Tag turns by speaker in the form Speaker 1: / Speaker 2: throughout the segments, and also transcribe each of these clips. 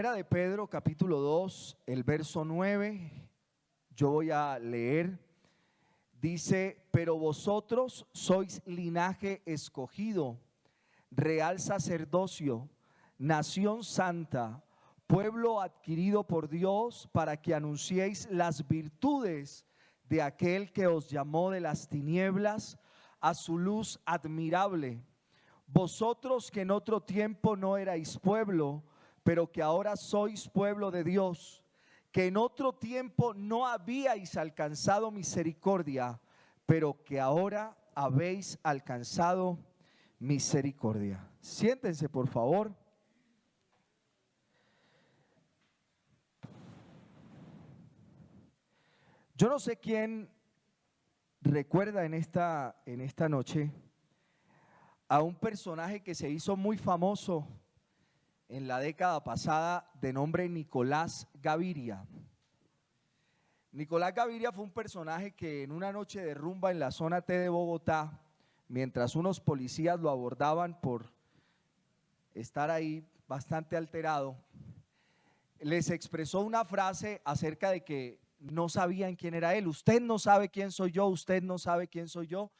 Speaker 1: Primera de Pedro, capítulo 2, el verso 9, yo voy a leer. Dice: pero vosotros sois linaje escogido, real sacerdocio, nación santa, pueblo adquirido por Dios, para que anunciéis las virtudes de aquel que os llamó de las tinieblas a su luz admirable. Vosotros que en otro tiempo no erais pueblo, pero que ahora sois pueblo de Dios, que en otro tiempo no habíais alcanzado misericordia, pero que ahora habéis alcanzado misericordia. Siéntense, por favor. Yo no sé quién recuerda en esta noche a un personaje que se hizo muy famoso en la década pasada, de nombre Nicolás Gaviria. Nicolás Gaviria fue un personaje que en una noche de rumba en la zona T de Bogotá, mientras unos policías lo abordaban por estar ahí bastante alterado, les expresó una frase acerca de que no sabían quién era él. Usted no sabe quién soy yo, usted no sabe quién soy yo.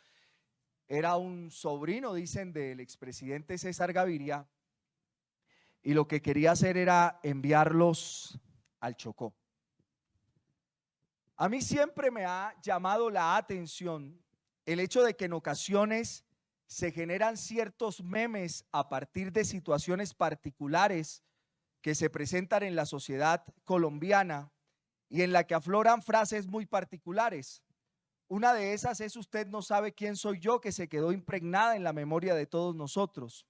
Speaker 1: Era un sobrino, dicen, del expresidente César Gaviria, y lo que quería hacer era enviarlos al Chocó. A mí siempre me ha llamado la atención el hecho de que en ocasiones se generan ciertos memes a partir de situaciones particulares que se presentan en la sociedad colombiana y en la que afloran frases muy particulares. Una de esas es: usted no sabe quién soy yo, que se quedó impregnada en la memoria de todos nosotros.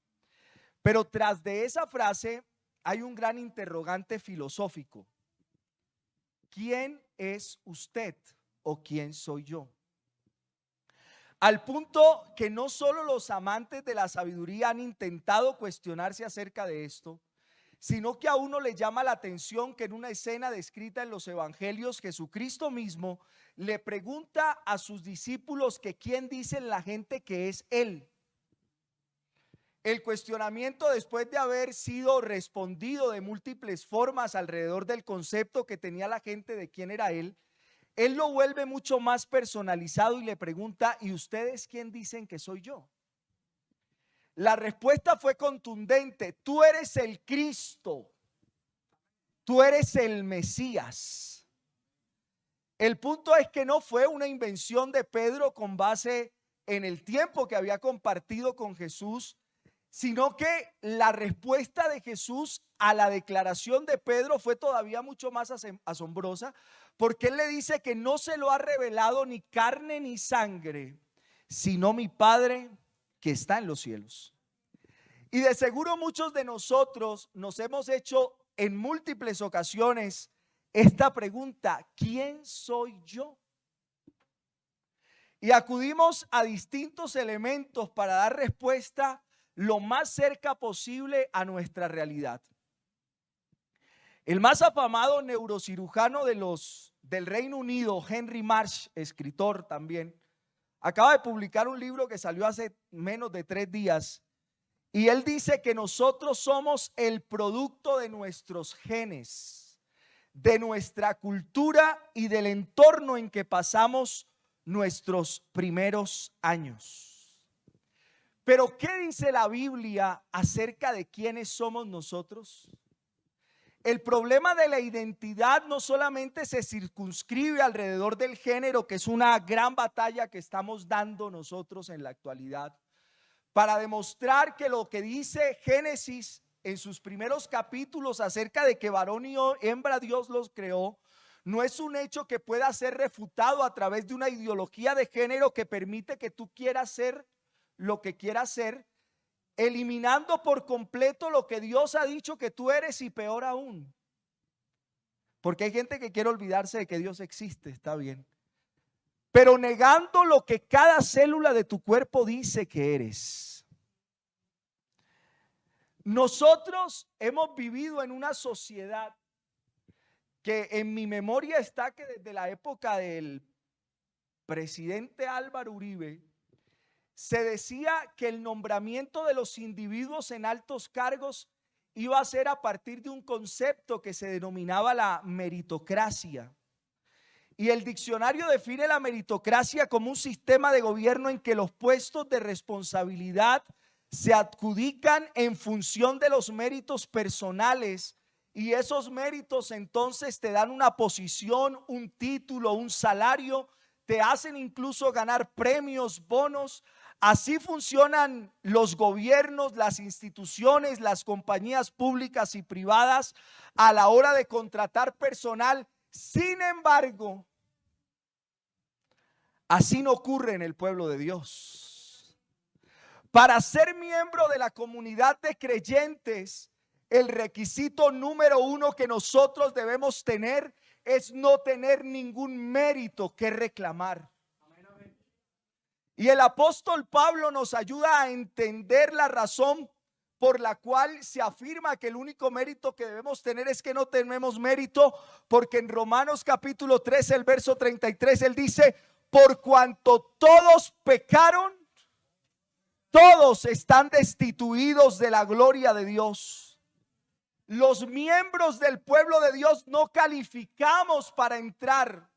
Speaker 1: Pero tras de esa frase hay un gran interrogante filosófico. ¿Quién es usted o quién soy yo? Al punto que no solo los amantes de la sabiduría han intentado cuestionarse acerca de esto, sino que a uno le llama la atención que en una escena descrita en los evangelios, Jesucristo mismo le pregunta a sus discípulos que quién dicen la gente que es él. El cuestionamiento, después de haber sido respondido de múltiples formas alrededor del concepto que tenía la gente de quién era él lo vuelve mucho más personalizado y le pregunta: ¿y ustedes quién dicen que soy yo? La respuesta fue contundente: tú eres el Cristo, tú eres el Mesías. El punto es que no fue una invención de Pedro con base en el tiempo que había compartido con Jesús, sino que la respuesta de Jesús a la declaración de Pedro fue todavía mucho más asombrosa, porque él le dice que no se lo ha revelado ni carne ni sangre, sino mi Padre que está en los cielos. Y de seguro muchos de nosotros nos hemos hecho en múltiples ocasiones esta pregunta: ¿quién soy yo? Y acudimos a distintos elementos para dar respuesta lo más cerca posible a nuestra realidad. El más afamado neurocirujano del Reino Unido, Henry Marsh, escritor también, acaba de publicar un libro que salió hace menos de 3 días, y él dice que nosotros somos el producto de nuestros genes, de nuestra cultura y del entorno en que pasamos nuestros primeros años. Pero ¿qué dice la Biblia acerca de quiénes somos nosotros? El problema de la identidad no solamente se circunscribe alrededor del género, que es una gran batalla que estamos dando nosotros en la actualidad, para demostrar que lo que dice Génesis en sus primeros capítulos acerca de que varón y hembra Dios los creó, no es un hecho que pueda ser refutado a través de una ideología de género que permite que tú quieras ser lo que quieras ser, eliminando por completo lo que Dios ha dicho que tú eres, y peor aún, porque hay gente que quiere olvidarse de que Dios existe, está bien, pero negando lo que cada célula de tu cuerpo dice que eres. Nosotros hemos vivido en una sociedad que en mi memoria está que desde la época del presidente Álvaro Uribe se decía que el nombramiento de los individuos en altos cargos iba a ser a partir de un concepto que se denominaba la meritocracia. Y el diccionario define la meritocracia como un sistema de gobierno en que los puestos de responsabilidad se adjudican en función de los méritos personales, y esos méritos entonces te dan una posición, un título, un salario, te hacen incluso ganar premios, bonos. Así funcionan los gobiernos, las instituciones, las compañías públicas y privadas a la hora de contratar personal. Sin embargo, así no ocurre en el pueblo de Dios. Para ser miembro de la comunidad de creyentes, el requisito número uno que nosotros debemos tener es no tener ningún mérito que reclamar. Y el apóstol Pablo nos ayuda a entender la razón por la cual se afirma que el único mérito que debemos tener es que no tenemos mérito, porque en Romanos capítulo 13, el verso 33, él dice: por cuanto todos pecaron, todos están destituidos de la gloria de Dios. Los miembros del pueblo de Dios no calificamos para entrar.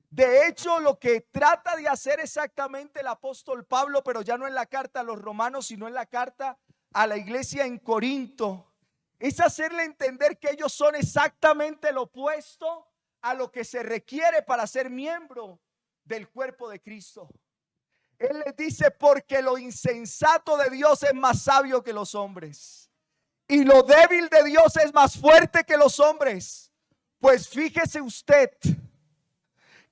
Speaker 1: De hecho, lo que trata de hacer exactamente el apóstol Pablo, pero ya no en la carta a los romanos, sino en la carta a la iglesia en Corinto, es hacerle entender que ellos son exactamente lo opuesto a lo que se requiere para ser miembro del cuerpo de Cristo. Él les dice: porque lo insensato de Dios es más sabio que los hombres, y lo débil de Dios es más fuerte que los hombres. Pues fíjese usted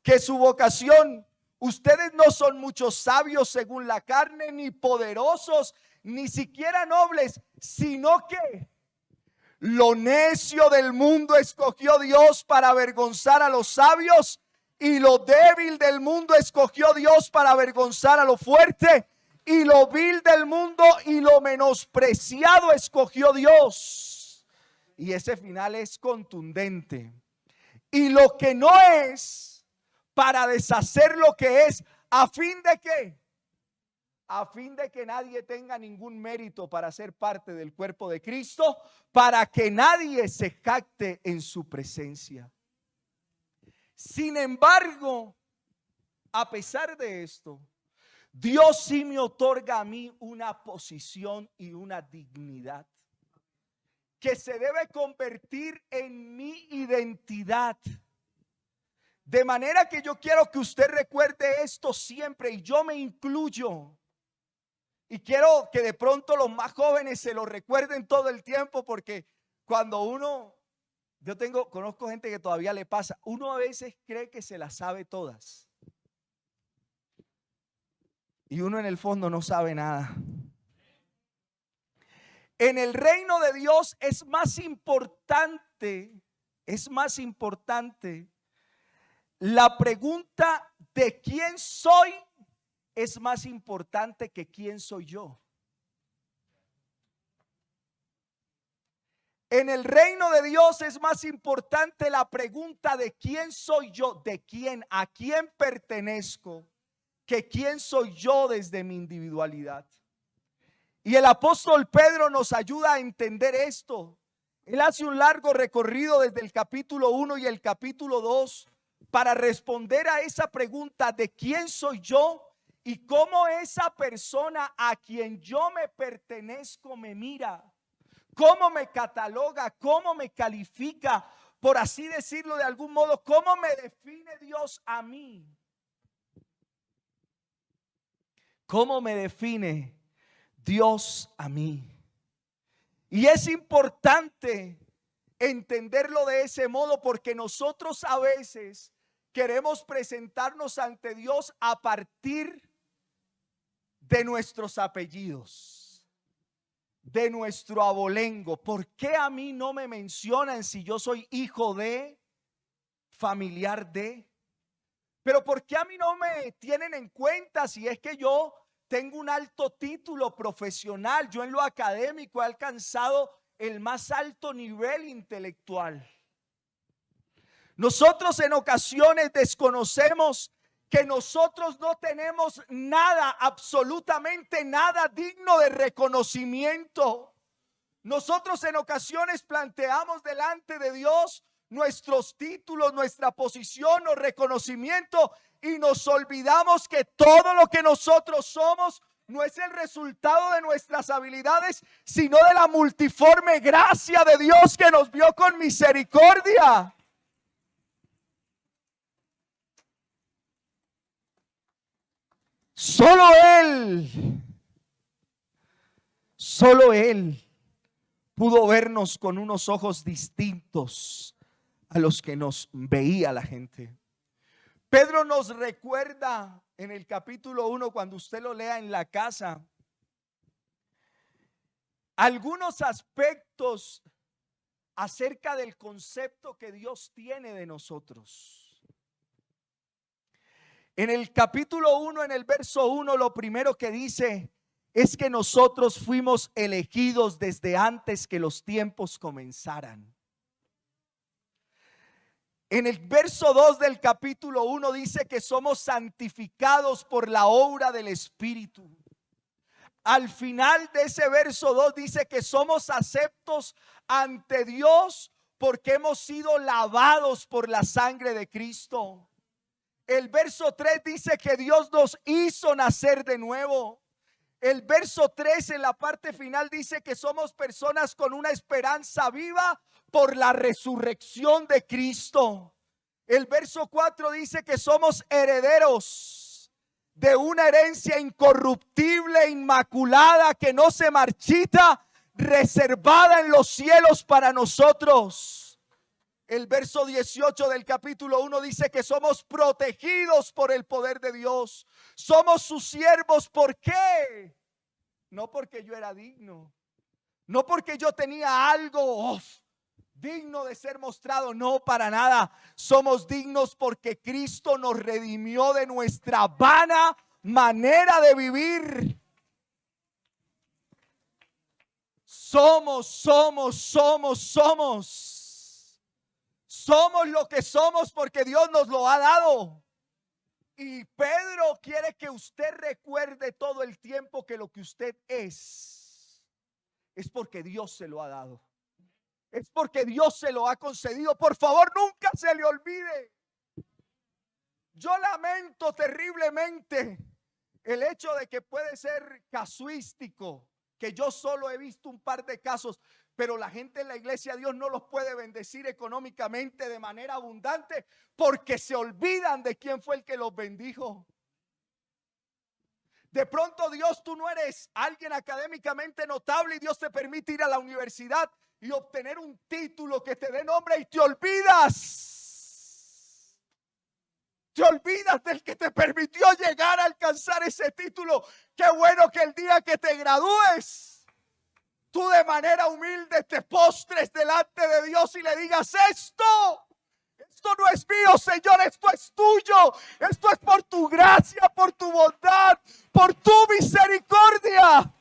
Speaker 1: que su vocación, ustedes no son muchos sabios según la carne, ni poderosos, ni siquiera nobles, sino que lo necio del mundo escogió Dios para avergonzar a los sabios, y lo débil del mundo escogió Dios para avergonzar a lo fuerte, y lo vil del mundo y lo menospreciado escogió Dios. Y ese final es contundente. Y lo que no es, para deshacer lo que es, ¿a fin de qué? A fin de que nadie tenga ningún mérito para ser parte del cuerpo de Cristo, para que nadie se jacte en su presencia. Sin embargo, a pesar de esto, Dios sí me otorga a mí una posición y una dignidad que se debe convertir en mi identidad. De manera que yo quiero que usted recuerde esto siempre, y yo me incluyo. Y quiero que de pronto los más jóvenes se lo recuerden todo el tiempo, porque cuando conozco gente que todavía le pasa, uno a veces cree que se las sabe todas. Y uno en el fondo no sabe nada. En el reino de Dios es más importante la pregunta de quién soy, es más importante que quién soy yo. En el reino de Dios es más importante la pregunta de quién soy yo, de quién, a quién pertenezco, que quién soy yo desde mi individualidad. Y el apóstol Pedro nos ayuda a entender esto. Él hace un largo recorrido desde el capítulo 1 y el capítulo 2 para responder a esa pregunta de quién soy yo y cómo esa persona a quien yo me pertenezco me mira, cómo me cataloga, cómo me califica, por así decirlo de algún modo, cómo me define Dios a mí. ¿Cómo me define Dios a mí? Y es importante entenderlo de ese modo, porque nosotros a veces queremos presentarnos ante Dios a partir de nuestros apellidos, de nuestro abolengo. ¿Por qué a mí no me mencionan si yo soy hijo de, familiar de? Pero ¿por qué a mí no me tienen en cuenta si es que yo tengo un alto título profesional? Yo en lo académico he alcanzado el más alto nivel intelectual. Nosotros en ocasiones desconocemos que nosotros no tenemos nada, absolutamente nada digno de reconocimiento. Nosotros en ocasiones planteamos delante de Dios nuestros títulos, nuestra posición o reconocimiento y nos olvidamos que todo lo que nosotros somos no es el resultado de nuestras habilidades, sino de la multiforme gracia de Dios que nos vio con misericordia. Solo Él pudo vernos con unos ojos distintos a los que nos veía la gente. Pedro nos recuerda en el capítulo 1, cuando usted lo lea en la casa, algunos aspectos acerca del concepto que Dios tiene de nosotros. En el capítulo 1, en el verso 1, lo primero que dice es que nosotros fuimos elegidos desde antes que los tiempos comenzaran. En el verso 2 del capítulo 1 dice que somos santificados por la obra del Espíritu. Al final de ese verso 2 dice que somos aceptos ante Dios porque hemos sido lavados por la sangre de Cristo. El verso 3 dice que Dios nos hizo nacer de nuevo. El verso 3 en la parte final dice que somos personas con una esperanza viva por la resurrección de Cristo. El verso 4 dice que somos herederos de una herencia incorruptible, inmaculada, que no se marchita, reservada en los cielos para nosotros. El verso 18 del capítulo 1 dice que somos protegidos por el poder de Dios. Somos sus siervos. ¿Por qué? No porque yo era digno, no porque yo tenía algo digno de ser mostrado, no, para nada. Somos dignos porque Cristo nos redimió de nuestra vana manera de vivir. Somos lo que somos porque Dios nos lo ha dado. Y Pedro quiere que usted recuerde todo el tiempo que lo que usted es porque Dios se lo ha dado. Es porque Dios se lo ha concedido. Por favor, nunca se le olvide. Yo lamento terriblemente el hecho de que puede ser casuístico, que yo solo he visto un par de casos, pero la gente en la iglesia de Dios no los puede bendecir económicamente de manera abundante porque se olvidan de quién fue el que los bendijo. De pronto Dios, tú no eres alguien académicamente notable y Dios te permite ir a la universidad y obtener un título que te dé nombre y te olvidas. Te olvidas del que te permitió llegar a alcanzar ese título. Qué bueno que el día que te gradúes, tú de manera humilde te postres delante de Dios y le digas: esto no es mío, Señor, esto es tuyo. Esto es por tu gracia, por tu bondad, por tu misericordia.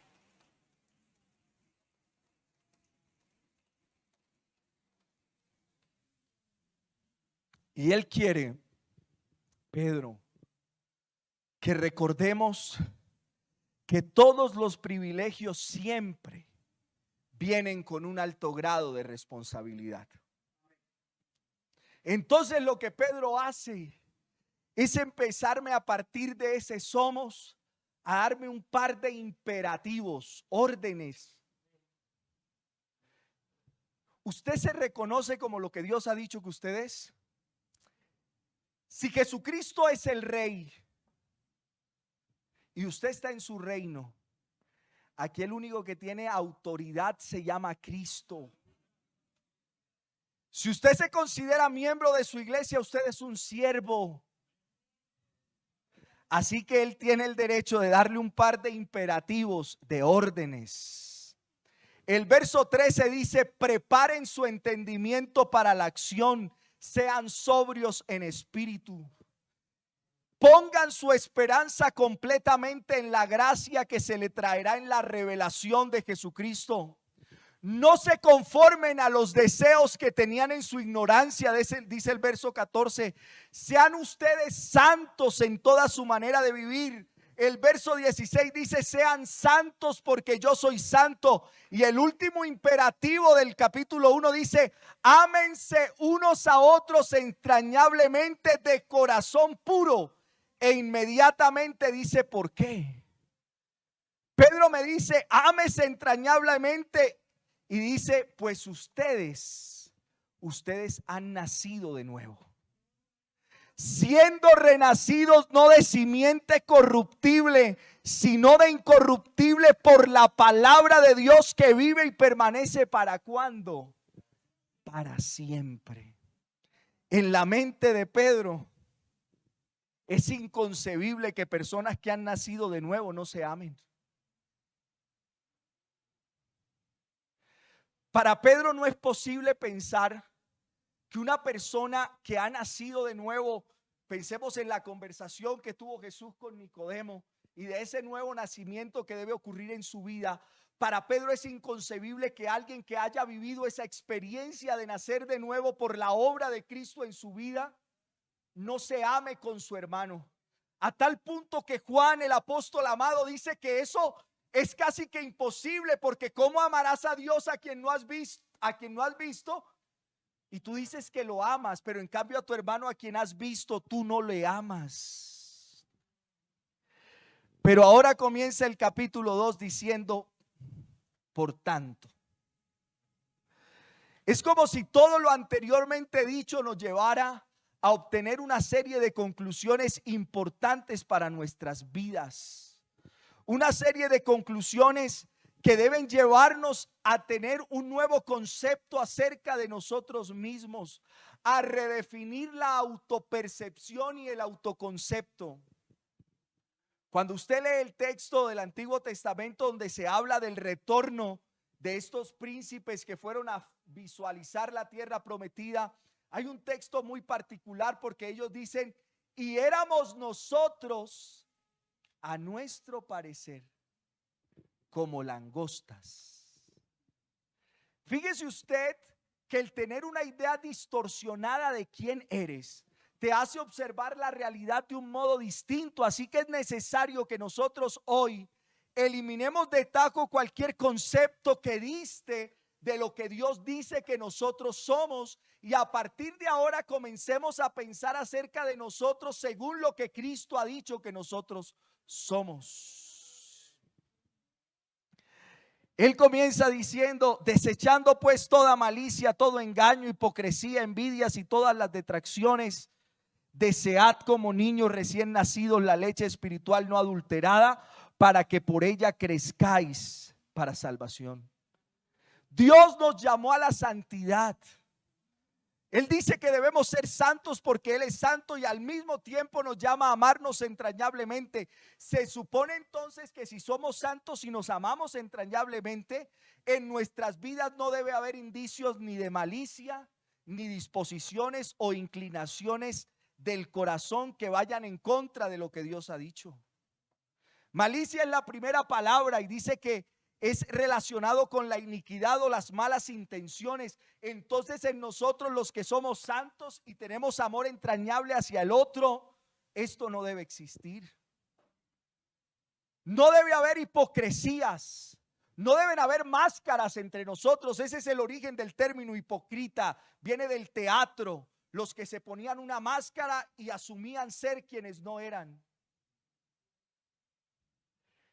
Speaker 1: Y Él quiere, Pedro, que recordemos que todos los privilegios siempre vienen con un alto grado de responsabilidad. Entonces lo que Pedro hace es empezarme a partir de ese somos a darme un par de imperativos, órdenes. ¿Usted se reconoce como lo que Dios ha dicho que usted es? Si Jesucristo es el Rey y usted está en su reino, aquí el único que tiene autoridad se llama Cristo. Si usted se considera miembro de su iglesia, usted es un siervo. Así que Él tiene el derecho de darle un par de imperativos, de órdenes. El verso 13 dice: preparen su entendimiento para la acción, sean sobrios en espíritu. Pongan su esperanza completamente en la gracia que se le traerá en la revelación de Jesucristo. No se conformen a los deseos que tenían en su ignorancia, dice el verso 14. Sean ustedes santos en toda su manera de vivir, El verso 16 dice: sean santos porque yo soy santo. Y el último imperativo del capítulo 1 dice: ámense unos a otros entrañablemente de corazón puro. E inmediatamente dice: ¿por qué? Pedro me dice: ámese entrañablemente. Y dice: pues ustedes han nacido de nuevo, siendo renacidos no de simiente corruptible, sino de incorruptible, por la palabra de Dios que vive y permanece. ¿Para cuándo? Para siempre. En la mente de Pedro es inconcebible que personas que han nacido de nuevo no se amen. Para Pedro no es posible pensar que una persona que ha nacido de nuevo, pensemos en la conversación que tuvo Jesús con Nicodemo y de ese nuevo nacimiento que debe ocurrir en su vida. Para Pedro es inconcebible que alguien que haya vivido esa experiencia de nacer de nuevo por la obra de Cristo en su vida no se ame con su hermano. A tal punto que Juan, el apóstol amado, dice que eso es casi que imposible, porque ¿cómo amarás a Dios a quien no has visto? Y tú dices que lo amas, pero en cambio a tu hermano a quien has visto, tú no le amas. Pero ahora comienza el capítulo 2 diciendo: por tanto. Es como si todo lo anteriormente dicho nos llevara a obtener una serie de conclusiones importantes para nuestras vidas. Una serie de conclusiones que deben llevarnos a tener un nuevo concepto acerca de nosotros mismos, a redefinir la autopercepción y el autoconcepto. Cuando usted lee el texto del Antiguo Testamento donde se habla del retorno de estos príncipes que fueron a visualizar la tierra prometida, hay un texto muy particular porque ellos dicen: y éramos nosotros, a nuestro parecer, como langostas. Fíjese usted que el tener una idea distorsionada de quién eres te hace observar la realidad de un modo distinto. Así que es necesario que nosotros hoy eliminemos de tajo cualquier concepto que diste de lo que Dios dice que nosotros somos, y a partir de ahora comencemos a pensar acerca de nosotros según lo que Cristo ha dicho que nosotros somos. Él comienza diciendo: desechando pues toda malicia, todo engaño, hipocresía, envidias y todas las detracciones, desead como niños recién nacidos la leche espiritual no adulterada, para que por ella crezcáis para salvación. Dios nos llamó a la santidad. Él dice que debemos ser santos porque Él es santo, y al mismo tiempo nos llama a amarnos entrañablemente. Se supone entonces que si somos santos y nos amamos entrañablemente, en nuestras vidas no debe haber indicios ni de malicia, ni disposiciones o inclinaciones del corazón que vayan en contra de lo que Dios ha dicho. Malicia es la primera palabra y dice que es relacionado con la iniquidad o las malas intenciones. Entonces en nosotros, los que somos santos y tenemos amor entrañable hacia el otro, esto no debe existir. No debe haber hipocresías, no deben haber máscaras entre nosotros. Ese es el origen del término hipócrita, viene del teatro, los que se ponían una máscara y asumían ser quienes no eran.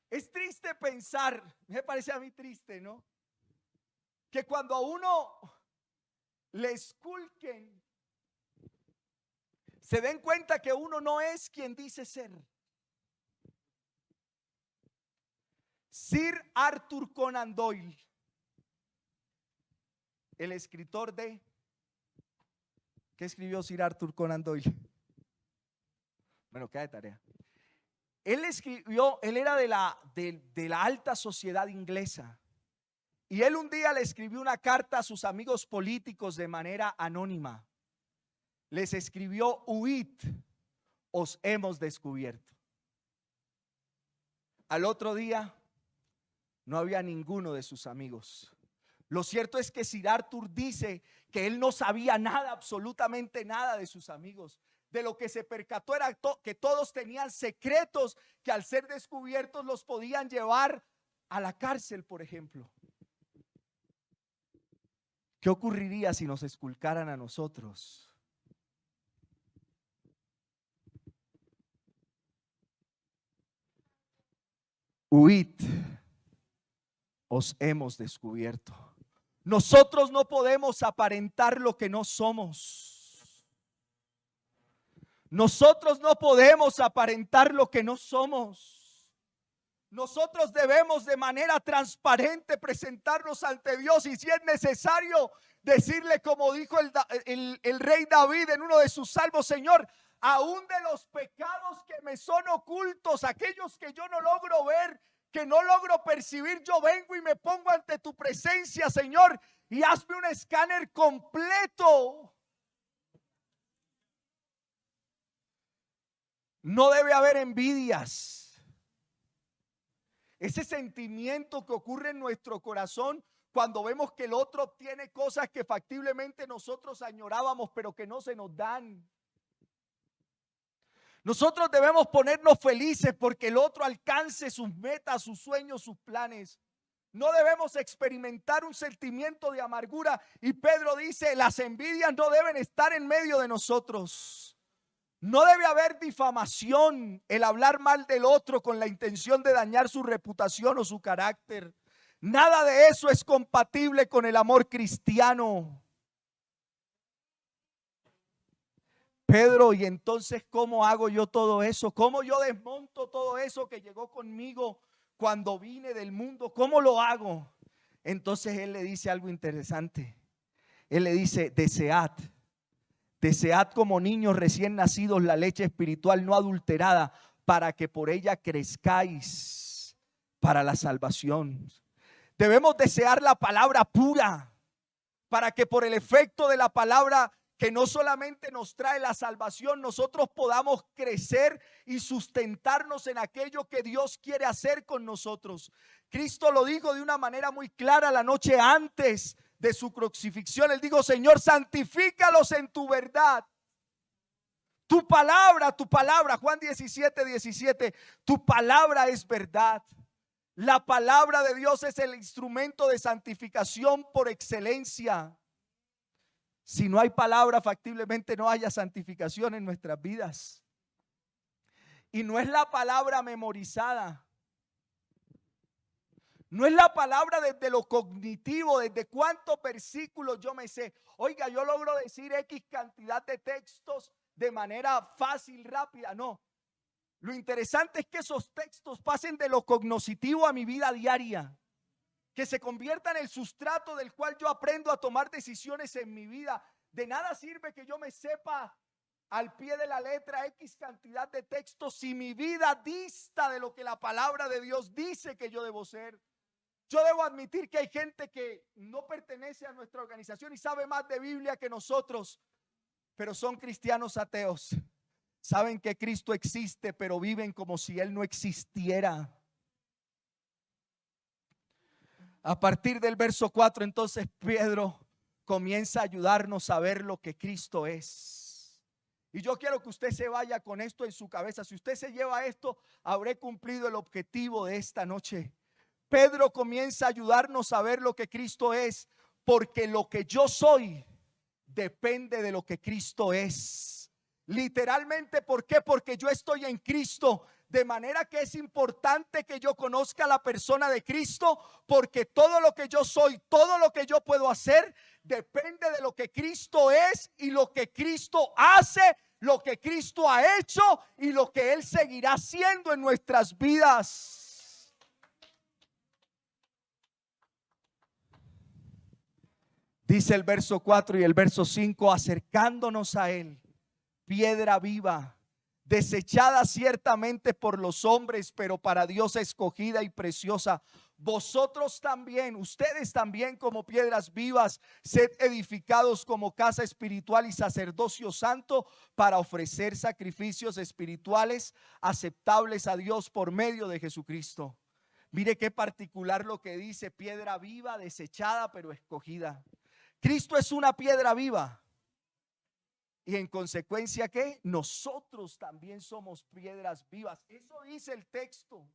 Speaker 1: Es triste pensar, me parece a mí triste, ¿no?, que cuando a uno le esculquen, se den cuenta que uno no es quien dice ser. Sir Arthur Conan Doyle, el escritor de... ¿Qué escribió Sir Arthur Conan Doyle? Bueno, queda de tarea. Él escribió, él era de la alta sociedad inglesa, y él un día le escribió una carta a sus amigos políticos de manera anónima. Les escribió: huid, os hemos descubierto. Al otro día no había ninguno de sus amigos. Lo cierto es que Sir Arthur dice que él no sabía nada, absolutamente nada de sus amigos. de lo que se percató era que todos tenían secretos que al ser descubiertos los podían llevar a la cárcel, por ejemplo. ¿Qué ocurriría si nos esculcaran a nosotros? Huid, os hemos descubierto. Nosotros no podemos aparentar lo que no somos. Nosotros no podemos aparentar lo que no somos. Nosotros debemos de manera transparente presentarnos ante Dios, y si es necesario decirle, como dijo el rey David en uno de sus salmos: Señor, aún de los pecados que me son ocultos, aquellos que yo no logro ver, que no logro percibir, yo vengo y me pongo ante tu presencia, Señor, y hazme un escáner completo. No debe haber envidias. Ese sentimiento que ocurre en nuestro corazón cuando vemos que el otro obtiene cosas que factiblemente nosotros añorábamos, pero que no se nos dan. Nosotros debemos ponernos felices porque el otro alcance sus metas, sus sueños, sus planes. No debemos experimentar un sentimiento de amargura. Y Pedro dice, las envidias no deben estar en medio de nosotros. No debe haber difamación, el hablar mal del otro con la intención de dañar su reputación o su carácter. Nada de eso es compatible con el amor cristiano. Pedro, ¿y entonces cómo hago yo todo eso? ¿Cómo yo desmonto todo eso que llegó conmigo cuando vine del mundo? ¿Cómo lo hago? Entonces él le dice algo interesante. Él le dice, desead como niños recién nacidos la leche espiritual no adulterada, para que por ella crezcáis para la salvación. Debemos desear la palabra pura, para que por el efecto de la palabra, que no solamente nos trae la salvación, nosotros podamos crecer y sustentarnos en aquello que Dios quiere hacer con nosotros. Cristo lo dijo de una manera muy clara la noche antes de su crucifixión. Él dijo, Señor, santifícalos en tu verdad. Tu palabra, Juan 17:17, tu palabra es verdad. La palabra de Dios es el instrumento de santificación por excelencia. Si no hay palabra, factiblemente no haya santificación en nuestras vidas. Y no es la palabra memorizada. No es la palabra desde lo cognitivo, desde cuántos versículos yo me sé. Oiga, yo logro decir X cantidad de textos de manera fácil, rápida. No. Lo interesante es que esos textos pasen de lo cognoscitivo a mi vida diaria, que se convierta en el sustrato del cual yo aprendo a tomar decisiones en mi vida. De nada sirve que yo me sepa al pie de la letra X cantidad de textos si mi vida dista de lo que la palabra de Dios dice que yo debo ser. Yo debo admitir que hay gente que no pertenece a nuestra organización y sabe más de Biblia que nosotros, pero son cristianos ateos. Saben que Cristo existe, pero viven como si Él no existiera. A partir del verso 4, entonces Pedro comienza a ayudarnos a ver lo que Cristo es. Y yo quiero que usted se vaya con esto en su cabeza. Si usted se lleva esto, habré cumplido el objetivo de esta noche. Pedro comienza a ayudarnos a ver lo que Cristo es, porque lo que yo soy depende de lo que Cristo es. Literalmente, ¿por qué? Porque yo estoy en Cristo. De manera que es importante que yo conozca la persona de Cristo, porque todo lo que yo soy, todo lo que yo puedo hacer, depende de lo que Cristo es y lo que Cristo hace, lo que Cristo ha hecho y lo que Él seguirá haciendo en nuestras vidas. Dice el verso 4 y el verso 5, acercándonos a Él, piedra viva, desechada ciertamente por los hombres, pero para Dios escogida y preciosa. Vosotros también, ustedes también, como piedras vivas, sed edificados como casa espiritual y sacerdocio santo, para ofrecer sacrificios espirituales aceptables a Dios por medio de Jesucristo. Mire qué particular lo que dice: piedra viva, desechada pero escogida. Cristo es una piedra viva. Y en consecuencia, ¿qué? Nosotros también somos piedras vivas. Eso dice el texto.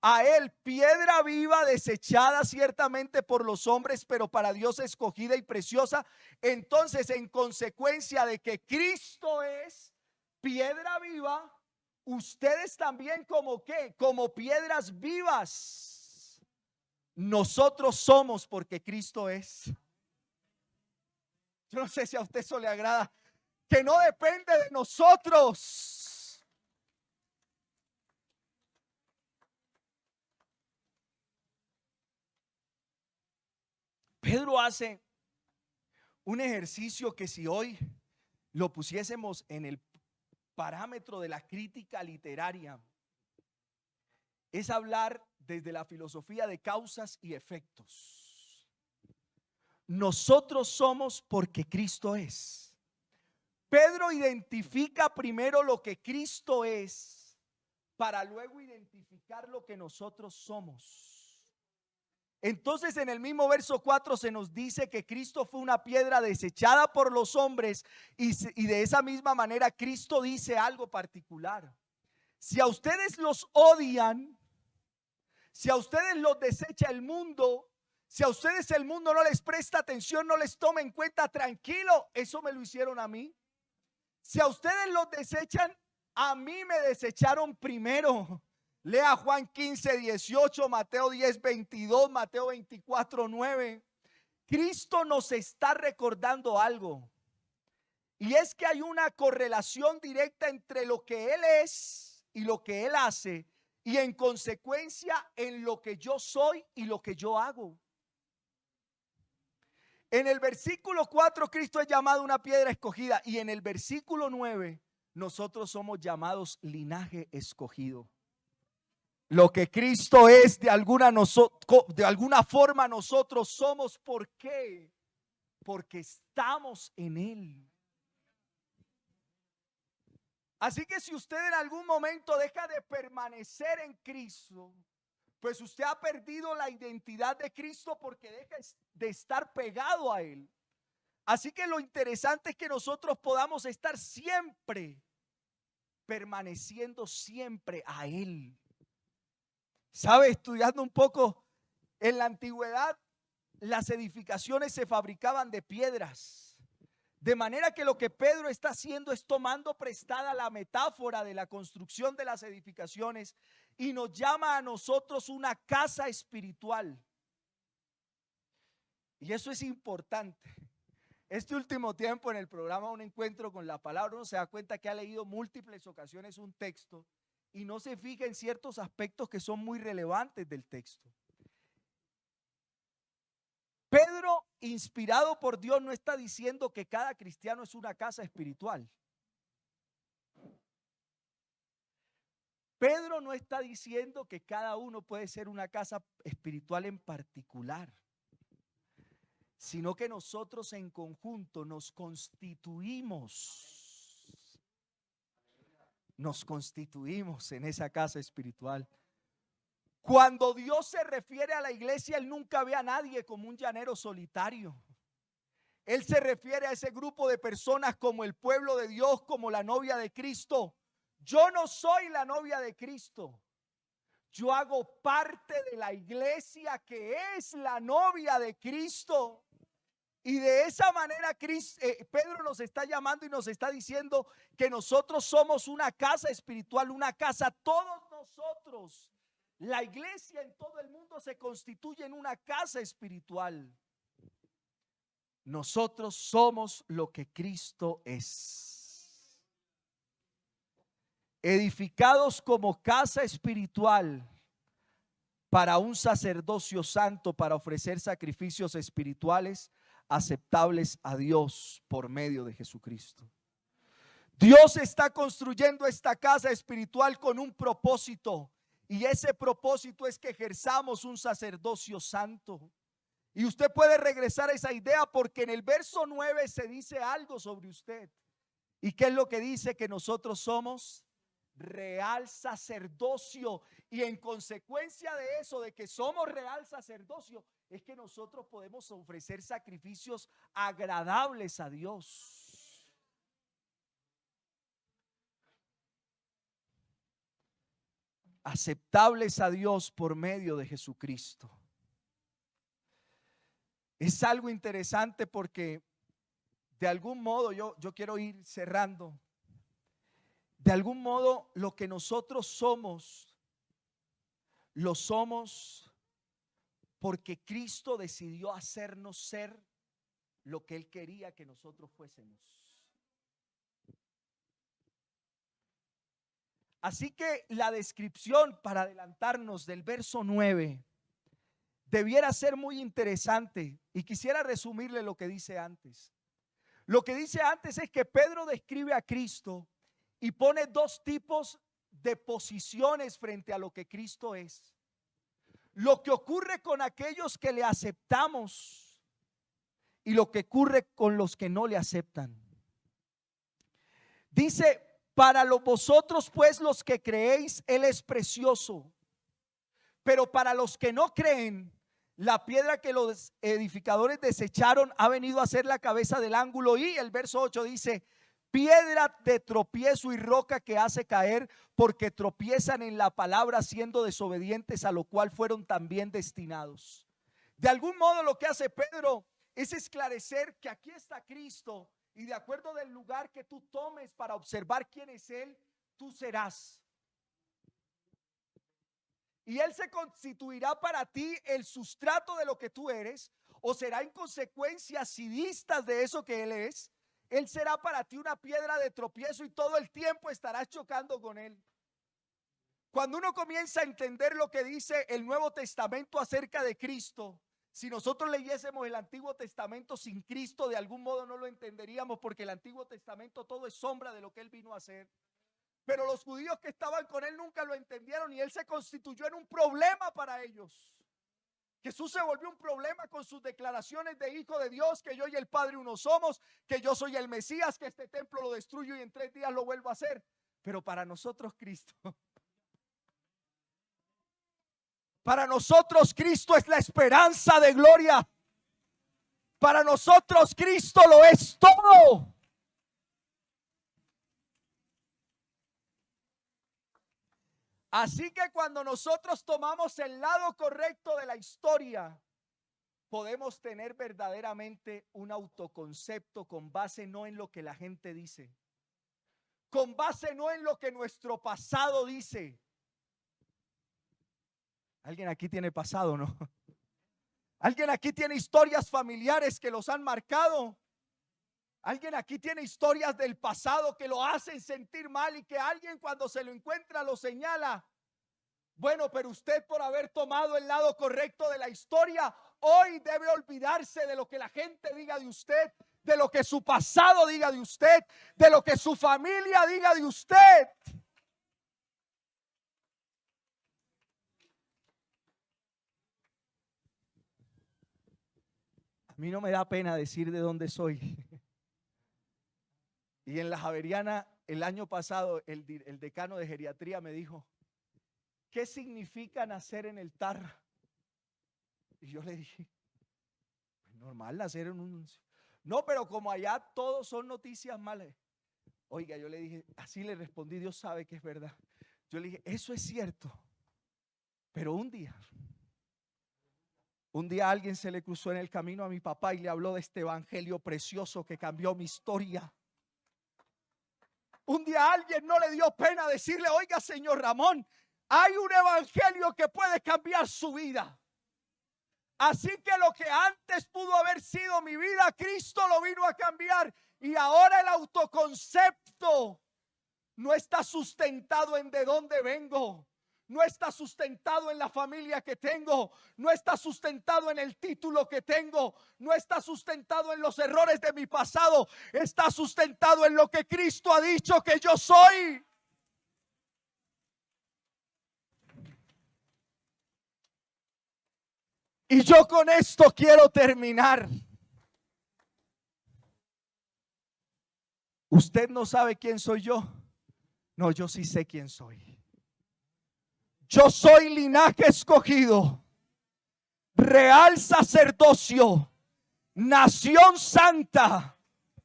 Speaker 1: A él, piedra viva, desechada ciertamente por los hombres, pero para Dios escogida y preciosa. Entonces, en consecuencia de que Cristo es piedra viva, ustedes también como qué, como piedras vivas, nosotros somos porque Cristo es. Yo no sé si a usted eso le agrada, que no depende de nosotros. Pedro hace un ejercicio que si hoy lo pusiésemos en el parámetro de la crítica literaria, es hablar desde la filosofía de causas y efectos. Nosotros somos porque Cristo es. Pedro identifica primero lo que Cristo es para luego identificar lo que nosotros somos. Entonces en el mismo verso 4 se nos dice que Cristo fue una piedra desechada por los hombres y de esa misma manera Cristo dice algo particular. Si a ustedes los odian, si a ustedes los desecha el mundo, si a ustedes el mundo no les presta atención, no les toma en cuenta, tranquilo, eso me lo hicieron a mí. Si a ustedes los desechan, a mí me desecharon primero. Lea Juan 15, 18, Mateo 10, 22, Mateo 24, 9. Cristo nos está recordando algo. Y es que hay una correlación directa entre lo que Él es y lo que Él hace. Y en consecuencia en lo que yo soy y lo que yo hago. En el versículo 4 Cristo es llamado una piedra escogida. Y en el versículo 9 nosotros somos llamados linaje escogido. Lo que Cristo es de alguna forma nosotros somos. ¿Por qué? Porque estamos en Él. Así que si usted en algún momento deja de permanecer en Cristo, pues usted ha perdido la identidad de Cristo porque deja de estar pegado a Él. Así que lo interesante es que nosotros podamos estar siempre permaneciendo siempre a Él. ¿Sabe? Estudiando un poco, en la antigüedad las edificaciones se fabricaban de piedras. De manera que lo que Pedro está haciendo es tomando prestada la metáfora de la construcción de las edificaciones y nos llama a nosotros una casa espiritual. Y eso es importante. Este último tiempo en el programa Un Encuentro con la Palabra, uno se da cuenta que ha leído múltiples ocasiones un texto y no se fija en ciertos aspectos que son muy relevantes del texto. Pedro, inspirado por Dios, no está diciendo que cada cristiano es una casa espiritual. Pedro no está diciendo que cada uno puede ser una casa espiritual en particular, sino que nosotros en conjunto nos constituimos en esa casa espiritual. Cuando Dios se refiere a la iglesia, Él nunca ve a nadie como un llanero solitario. Él se refiere a ese grupo de personas como el pueblo de Dios, como la novia de Cristo. Yo no soy la novia de Cristo. Yo hago parte de la iglesia que es la novia de Cristo. Y de esa manera Pedro nos está llamando y nos está diciendo que nosotros somos una casa espiritual, una casa, todos nosotros. La iglesia en todo el mundo se constituye en una casa espiritual. Nosotros somos lo que Cristo es. Edificados como casa espiritual para un sacerdocio santo, para ofrecer sacrificios espirituales aceptables a Dios por medio de Jesucristo. Dios está construyendo esta casa espiritual con un propósito. Y ese propósito es que ejerzamos un sacerdocio santo. Y usted puede regresar a esa idea porque en el verso 9 se dice algo sobre usted. ¿Y qué es lo que dice? Que nosotros somos real sacerdocio. Y en consecuencia de eso, de que somos real sacerdocio, es que nosotros podemos ofrecer sacrificios agradables a Dios. Aceptables a Dios por medio de Jesucristo. Es algo interesante porque de algún modo, yo quiero ir cerrando. De algún modo, lo que nosotros somos, lo somos porque Cristo decidió hacernos ser lo que Él quería que nosotros fuésemos. Así que la descripción, para adelantarnos, del verso 9 debiera ser muy interesante, y quisiera resumirle lo que dice antes. Lo que dice antes es que Pedro describe a Cristo y pone dos tipos de posiciones frente a lo que Cristo es. Lo que ocurre con aquellos que le aceptamos y lo que ocurre con los que no le aceptan. Dice: para vosotros pues los que creéis, Él es precioso, pero para los que no creen, la piedra que los edificadores desecharon ha venido a ser la cabeza del ángulo. Y el verso 8 dice: piedra de tropiezo y roca que hace caer, porque tropiezan en la palabra siendo desobedientes, a lo cual fueron también destinados. De algún modo lo que hace Pedro es esclarecer que aquí está Cristo, y de acuerdo del lugar que tú tomes para observar quién es Él, tú serás. Y Él se constituirá para ti el sustrato de lo que tú eres, o será en consecuencia, si distas de eso que Él es, Él será para ti una piedra de tropiezo y todo el tiempo estarás chocando con Él. Cuando uno comienza a entender lo que dice el Nuevo Testamento acerca de Cristo, si nosotros leyésemos el Antiguo Testamento sin Cristo, de algún modo no lo entenderíamos, porque el Antiguo Testamento todo es sombra de lo que Él vino a hacer. Pero los judíos que estaban con Él nunca lo entendieron, y Él se constituyó en un problema para ellos. Jesús se volvió un problema con sus declaraciones de Hijo de Dios, que yo y el Padre uno somos, que yo soy el Mesías, que este templo lo destruyo y en 3 días lo vuelvo a hacer. Pero para nosotros Cristo, para nosotros Cristo es la esperanza de gloria. Para nosotros Cristo lo es todo. Así que cuando nosotros tomamos el lado correcto de la historia, podemos tener verdaderamente un autoconcepto con base no en lo que la gente dice, con base no en lo que nuestro pasado dice. ¿Alguien aquí tiene pasado, no? ¿Alguien aquí tiene historias familiares que los han marcado? ¿Alguien aquí tiene historias del pasado que lo hacen sentir mal y que alguien cuando se lo encuentra lo señala? Bueno, pero usted, por haber tomado el lado correcto de la historia, hoy debe olvidarse de lo que la gente diga de usted, de lo que su pasado diga de usted, de lo que su familia diga de usted. A mí no me da pena decir de dónde soy. Y en la Javeriana, el año pasado, el decano de geriatría me dijo: ¿qué significa nacer en el Tarra? Y yo le dije: pues normal, nacer en un... No, pero como allá todos son noticias malas. Oiga, yo le dije, así le respondí, Dios sabe que es verdad. Yo le dije, eso es cierto. Pero un día alguien se le cruzó en el camino a mi papá y le habló de este evangelio precioso que cambió mi historia. Un día alguien no le dio pena decirle: oiga, señor Ramón, hay un evangelio que puede cambiar su vida. Así que lo que antes pudo haber sido mi vida, Cristo lo vino a cambiar. Y ahora el autoconcepto no está sustentado en de dónde vengo. No está sustentado en la familia que tengo. No está sustentado en el título que tengo. No está sustentado en los errores de mi pasado. Está sustentado en lo que Cristo ha dicho que yo soy. Y yo con esto quiero terminar. ¿Usted no sabe quién soy yo? No, yo sí sé quién soy. Yo soy linaje escogido. real sacerdocio, nación santa,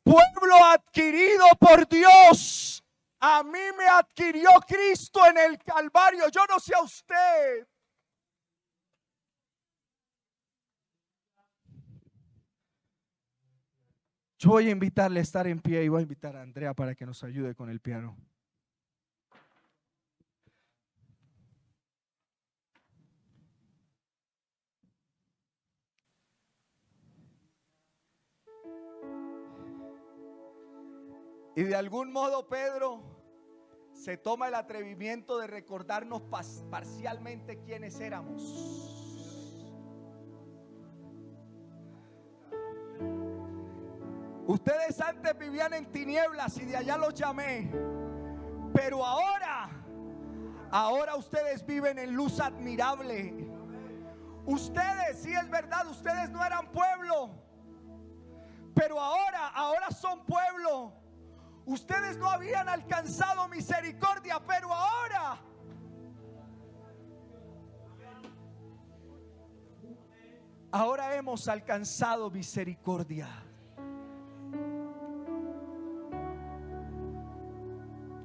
Speaker 1: pueblo adquirido por Dios. A mí me adquirió Cristo en el Calvario. Yo no sé a usted. Yo voy a invitarle a estar en pie y voy a invitar a Andrea para que nos ayude con el piano. Y de algún modo Pedro se toma el atrevimiento de recordarnos parcialmente quiénes éramos. Ustedes antes vivían en tinieblas y de allá los llamé, pero ahora ustedes viven en luz admirable. Ustedes, sí es verdad, ustedes no eran pueblo, pero ahora son pueblo. Ustedes no habían alcanzado misericordia, pero ahora hemos alcanzado misericordia.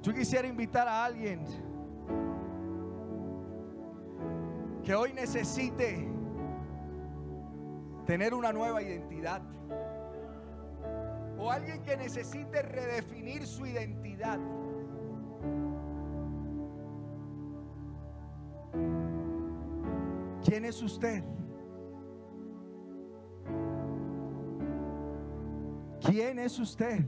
Speaker 1: Yo quisiera invitar a alguien que hoy necesite tener una nueva identidad, o alguien que necesite redefinir su identidad. ¿Quién es usted? ¿Quién es usted?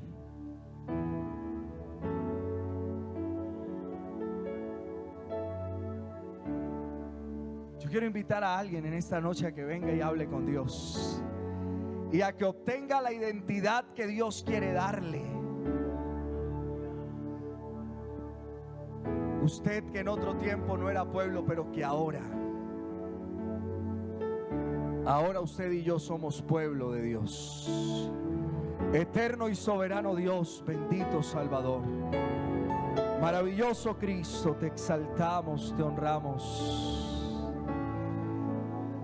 Speaker 1: Yo quiero invitar a alguien en esta noche a que venga y hable con Dios y a que obtenga la identidad que Dios quiere darle. Usted que en otro tiempo no era pueblo, pero que ahora usted y yo somos pueblo de Dios. Eterno y soberano Dios, bendito Salvador, maravilloso Cristo, te exaltamos, te honramos.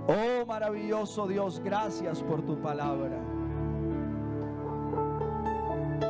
Speaker 1: Oh maravilloso Dios, gracias por tu palabra.